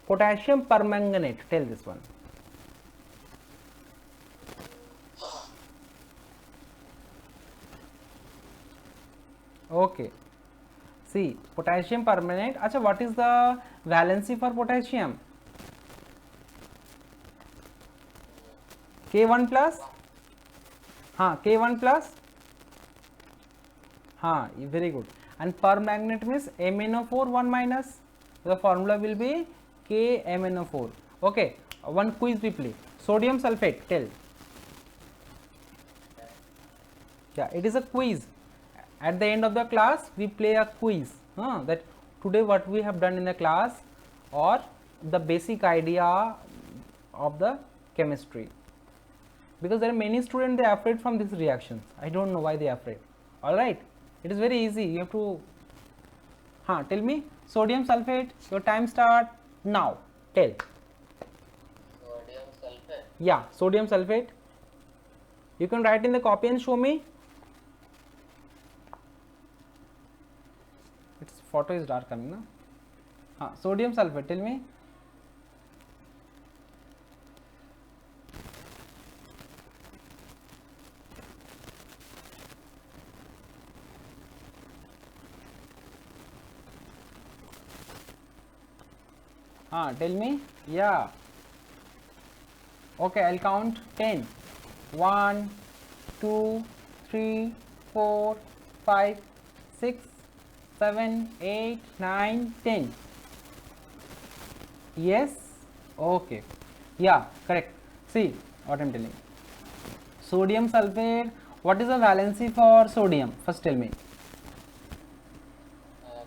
potassium permanganate, tell this one. okay, see potassium permanganate. अच्छा, what is the valency for potassium? K1 plus, हाँ K1 plus, हाँ very good, and permanganate means MnO4 1 minus, the formula will be KMnO4. okay, one quiz we play, sodium sulfate, tell. yeah, it is a quiz. at the end of the class we play a quiz, that today what we have done in the class, or the basic idea of the chemistry, because there are many students, they are afraid from these reactions. I don't know why they are afraid. all right, it is very easy, you have to tell me sodium sulfate, your time start now, tell. Sodium sulfate. yeah, sodium sulfate, you can write in the copy and show me. its photo is dark coming, na? sodium sulfate, tell me. tell me. yeah, okay, I'll count 10. 1 2 3 4 5 6 7 8 9 10. yes, okay, yeah, correct. see what I'm telling, sodium sulfate, what is the valency for sodium? first tell me.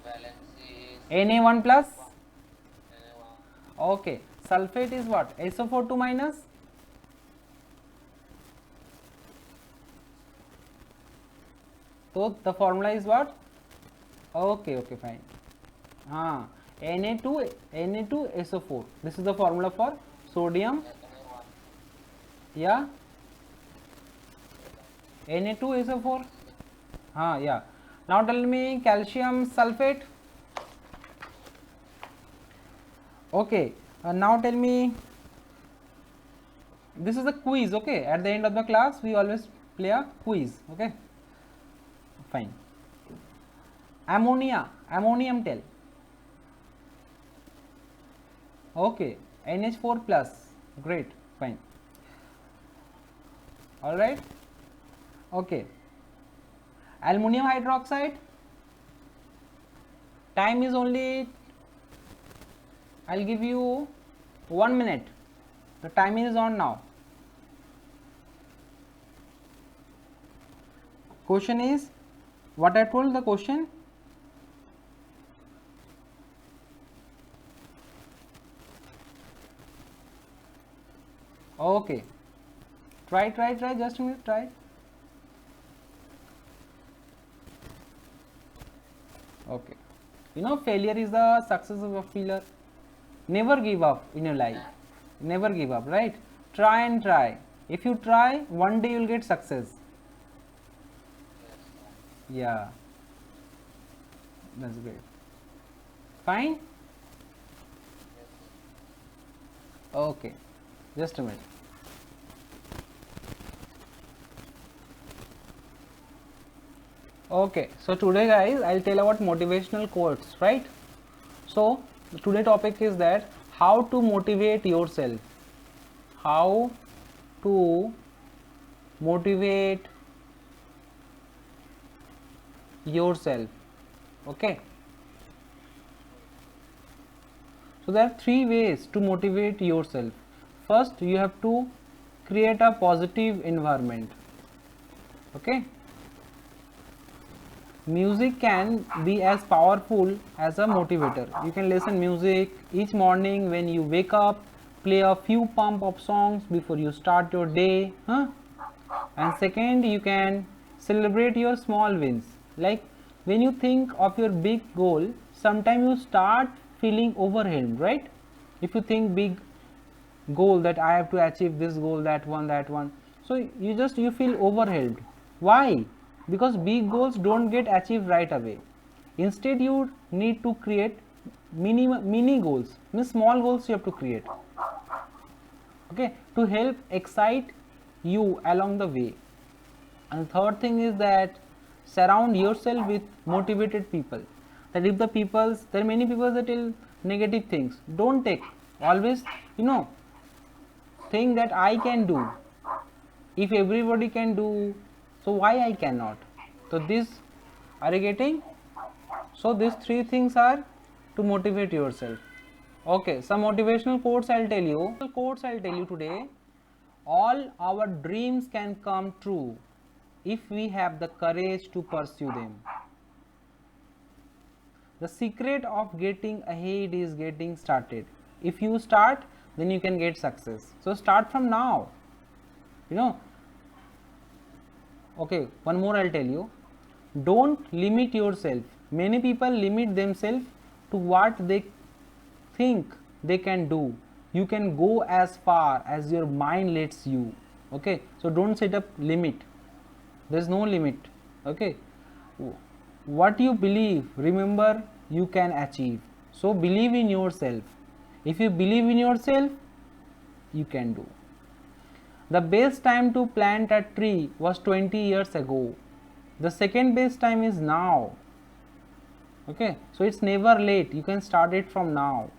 Valency is Na1 plus. Na1. okay, sulfate is what? SO4 2 minus. so the formula is what? okay, okay, fine. Na2 SO4, this is the formula for sodium. Na1. yeah, Na2 SO4. yeah, now tell me calcium sulfate. Okay, now tell me, this is a quiz. Okay, at the end of the class we always play a quiz. Okay, fine. Ammonia, ammonium, tell. Okay, NH4 plus, great, fine. All right. Okay, aluminum hydroxide, time is only, I'll give you 1 minute. The time is on now. Question is, what I told the question? Okay, try, just a minute, try. Okay, you know, failure is the success of a failure. Never give up in your life, never give up, right? Try and try. If you try, one day you'll get success. Yeah, that's great. Fine. Okay, just a minute. Okay, so today guys I'll tell about motivational quotes, right? So today topic is that how to motivate yourself. How to motivate yourself. Okay, so there are 3 ways to motivate yourself. First, you have to create a positive environment. Okay, music can be as powerful as a motivator. You can listen music each morning when you wake up, play a few pump up songs before you start your day, and second, you can celebrate your small wins. Like when you think of your big goal, sometimes you start feeling overwhelmed, right? If you think big goal, that I have to achieve this goal, that one, so you feel overwhelmed. Why? Because big goals don't get achieved right away. Instead, you need to create mini goals, means small goals you have to create, okay, to help excite you along the way. And third thing is that surround yourself with motivated people. That if there are many people that tell negative things, don't take. Always, think that I can do. If everybody can do, so why I cannot? So this, are you getting? So these 3 things are to motivate yourself. Okay, some motivational quotes I'll tell you today. All our dreams can come true if we have the courage to pursue them. The secret of getting ahead is getting started. If you start, then you can get success. So start from now. Okay, one more I'll tell you. Don't limit yourself. Many people limit themselves to what they think they can do. You can go as far as your mind lets you. Okay, so don't set up limit. There's no limit. Okay, what you believe, remember, you can achieve. So believe in yourself. If you believe in yourself, you can do. The best time to plant a tree was 20 years ago. The second best time is now. Okay, so it's never late. You can start it from now.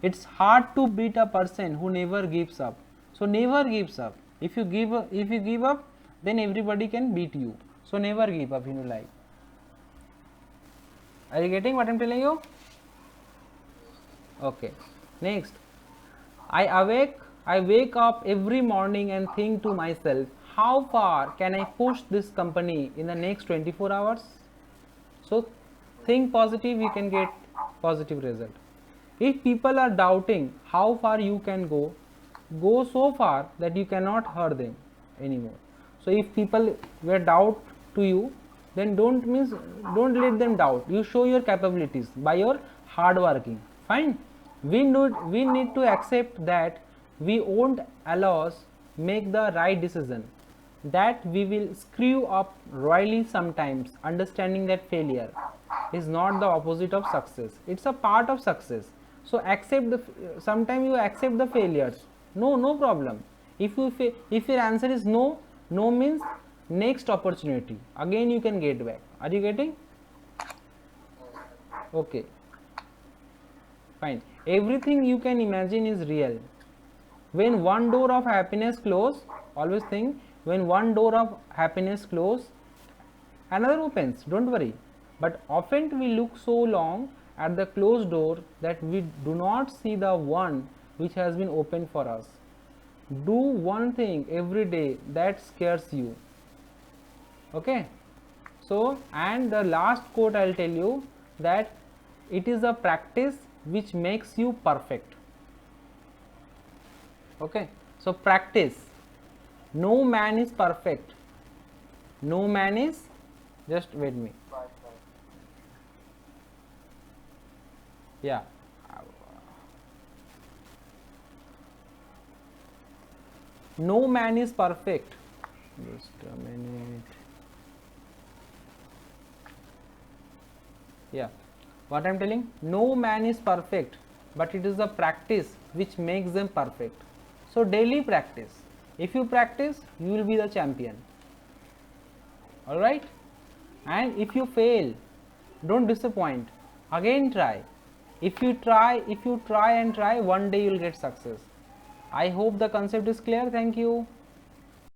It's hard to beat a person who never gives up. So never gives up. If you give up, then everybody can beat you. So never give up in your life. Are you getting what I'm telling you? Okay. Next, I wake up every morning and think to myself, how far can I push this company in the next 24 hours? So think positive, you can get positive result. If people are doubting how far you can go so far that you cannot hurt them anymore. So if people were doubt to you, then don't let them doubt. You show your capabilities by your hard working. Fine. We need to accept that we won't always make the right decision, that we will screw up royally sometimes. Understanding that failure is not the opposite of success, it's a part of success. So accept the, sometimes you accept the failures. No problem. If your answer is no, no means next opportunity. Again you can get back. Are you getting? Okay. Fine. Everything you can imagine is real. When one door of happiness close, always think, when one door of happiness close, another opens. Don't worry. But often we look so long at the closed door that we do not see the one which has been opened for us. Do one thing every day that scares you. Okay. So, and the last quote I will tell you, that it is a practice which makes you perfect. Okay. So, practice. No man is perfect. No man is, just wait me. Yeah. No man is perfect. Just a minute. Yeah. What I am telling? No man is perfect, but it is the practice which makes them perfect. So daily practice. If you practice, you will be the champion. Alright? And if you fail, don't disappoint. Again try. If you try and try, one day you will get success. I hope the concept is clear. Thank you.